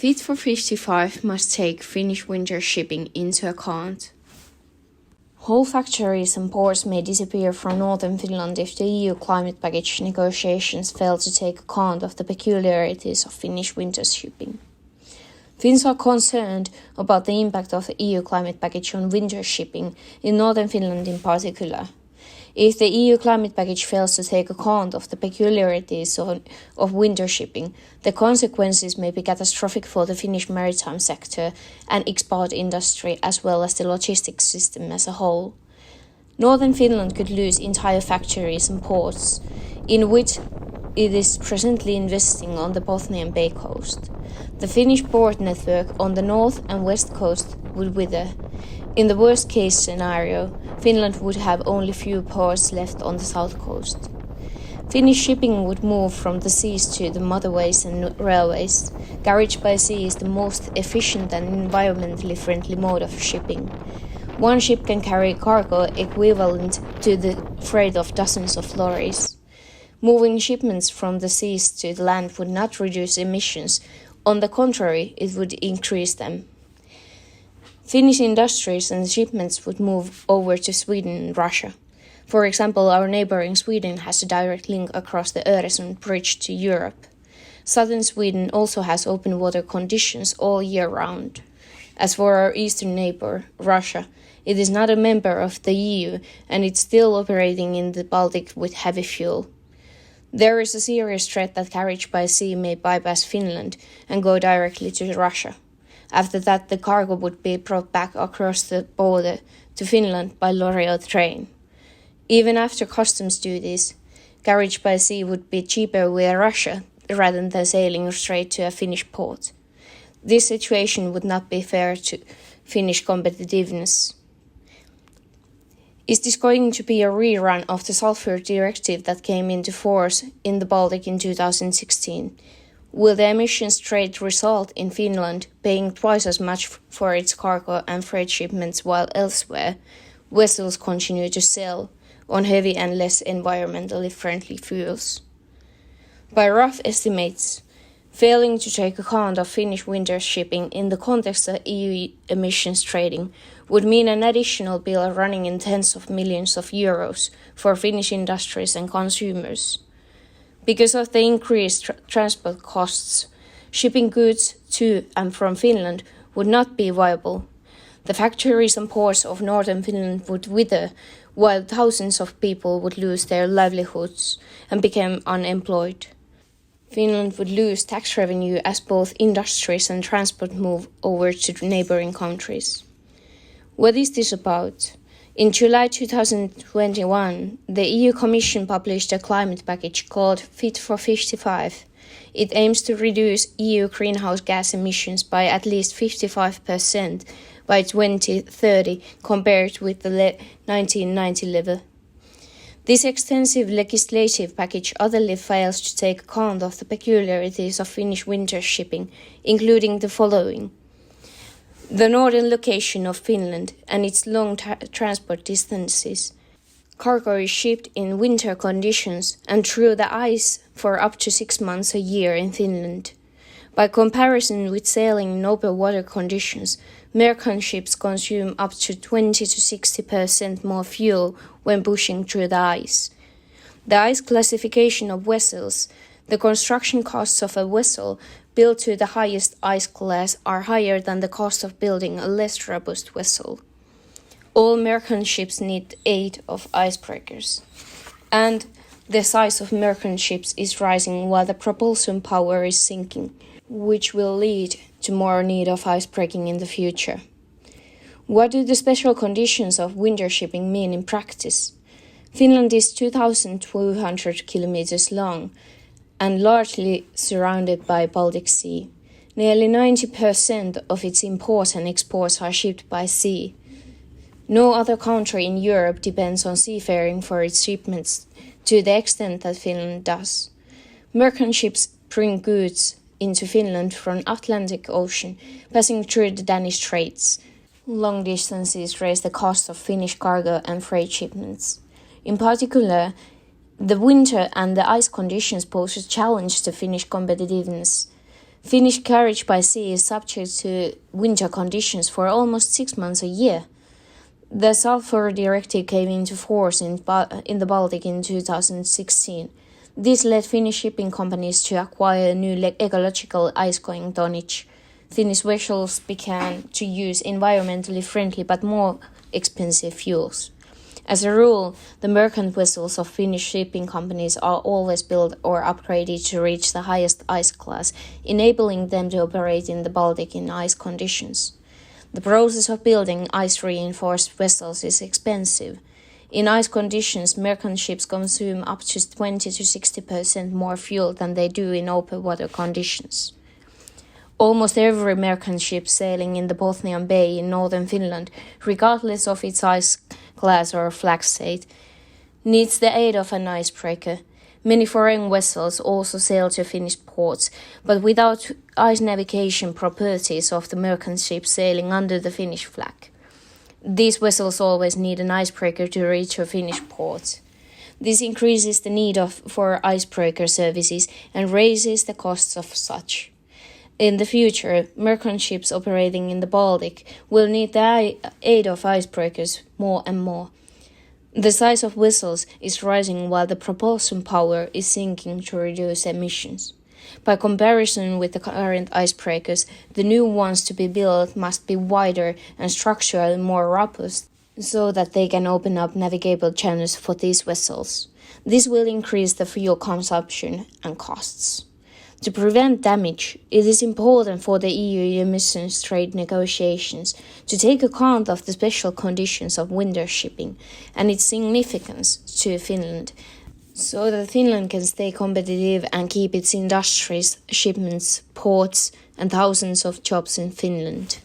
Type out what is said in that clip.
Fit for 55 must take Finnish winter shipping into account. Whole factories and ports may disappear from northern Finland if the EU climate package negotiations fail to take account of the peculiarities of Finnish winter shipping. Finns are concerned about the impact of the EU climate package on winter shipping, in northern Finland in particular. If the EU climate package fails to take account of the peculiarities of winter shipping, the consequences may be catastrophic for the Finnish maritime sector and export industry as well as the logistics system as a whole. Northern Finland could lose entire factories and ports, in which it is presently investing on the Bothnian Bay coast. The Finnish port network on the north and west coast would wither. In the worst-case scenario, Finland would have only few ports left on the south coast. Finnish shipping would move from the seas to the motorways and railways. Carriage by sea is the most efficient and environmentally friendly mode of shipping. One ship can carry cargo equivalent to the freight of dozens of lorries. Moving shipments from the seas to the land would not reduce emissions. On the contrary, it would increase them. Finnish industries and shipments would move over to Sweden and Russia. For example, our neighboring Sweden has a direct link across the Öresund bridge to Europe. Southern Sweden also has open water conditions all year round. As for our eastern neighbor, Russia, it is not a member of the EU and it's still operating in the Baltic with heavy fuel. There is a serious threat that carriage by sea may bypass Finland and go directly to Russia. After that, the cargo would be brought back across the border to Finland by lorry or train. Even after customs duties, carriage by sea would be cheaper via Russia rather than sailing straight to a Finnish port. This situation would not be fair to Finnish competitiveness. Is this going to be a rerun of the sulfur directive that came into force in the Baltic in 2016? Will the emissions trade result in Finland paying twice as much for its cargo and freight shipments while elsewhere vessels continue to sail on heavy and less environmentally friendly fuels? By rough estimates, failing to take account of Finnish winter shipping in the context of EU emissions trading would mean an additional bill running in tens of millions of euros for Finnish industries and consumers. Because of the increased transport costs, shipping goods to and from Finland would not be viable. The factories and ports of northern Finland would wither, while thousands of people would lose their livelihoods and become unemployed. Finland would lose tax revenue as both industries and transport move over to neighboring countries. What is this about? In July 2021, the EU Commission published a climate package called Fit for 55. It aims to reduce EU greenhouse gas emissions by at least 55% by 2030 compared with the 1990 level. This extensive legislative package utterly fails to take account of the peculiarities of Finnish winter shipping, including the following. The northern location of Finland and its long transport distances. Cargo is shipped in winter conditions and through the ice for up to 6 months a year in Finland. By comparison with sailing in open water conditions, merchant ships consume up to 20 to 60% more fuel when pushing through the ice. The ice classification of vessels. The construction costs of a vessel built to the highest ice class are higher than the cost of building a less robust vessel. All merchant ships need aid of icebreakers. And the size of merchant ships is rising while the propulsion power is sinking, which will lead to more need of icebreaking in the future. What do the special conditions of winter shipping mean in practice? Finland is 2,200 kilometers long and largely surrounded by Baltic Sea. Nearly 90% of its imports and exports are shipped by sea. No other country in Europe depends on seafaring for its shipments to the extent that Finland does. Merchant ships bring goods into Finland from Atlantic Ocean, passing through the Danish Straits. Long distances raise the cost of Finnish cargo and freight shipments. In particular, the winter and the ice conditions pose a challenge to Finnish competitiveness. Finnish carriage by sea is subject to winter conditions for almost 6 months a year. The Sulfur Directive came into force in the Baltic in 2016. This led Finnish shipping companies to acquire new ecological ice-going tonnage. Finnish vessels began to use environmentally friendly but more expensive fuels. As a rule, the merchant vessels of Finnish shipping companies are always built or upgraded to reach the highest ice class, enabling them to operate in the Baltic in ice conditions. The process of building ice-reinforced vessels is expensive. In ice conditions, merchant ships consume up to 20 to 60% more fuel than they do in open water conditions. Almost every merchant ship sailing in the Bothnian Bay in northern Finland, regardless of its ice class or flag state, needs the aid of an icebreaker. Many foreign vessels also sail to Finnish ports, but without ice navigation properties of the merchant ships sailing under the Finnish flag. These vessels always need an icebreaker to reach a Finnish port. This increases the need for icebreaker services and raises the costs of such. In the future, merchant ships operating in the Baltic will need the aid of icebreakers more and more. The size of vessels is rising while the propulsion power is sinking to reduce emissions. By comparison with the current icebreakers, the new ones to be built must be wider and structurally more robust so that they can open up navigable channels for these vessels. This will increase the fuel consumption and costs. To prevent damage, it is important for the EU emissions trade negotiations to take account of the special conditions of winter shipping and its significance to Finland, so that Finland can stay competitive and keep its industries, shipments, ports, and thousands of jobs in Finland.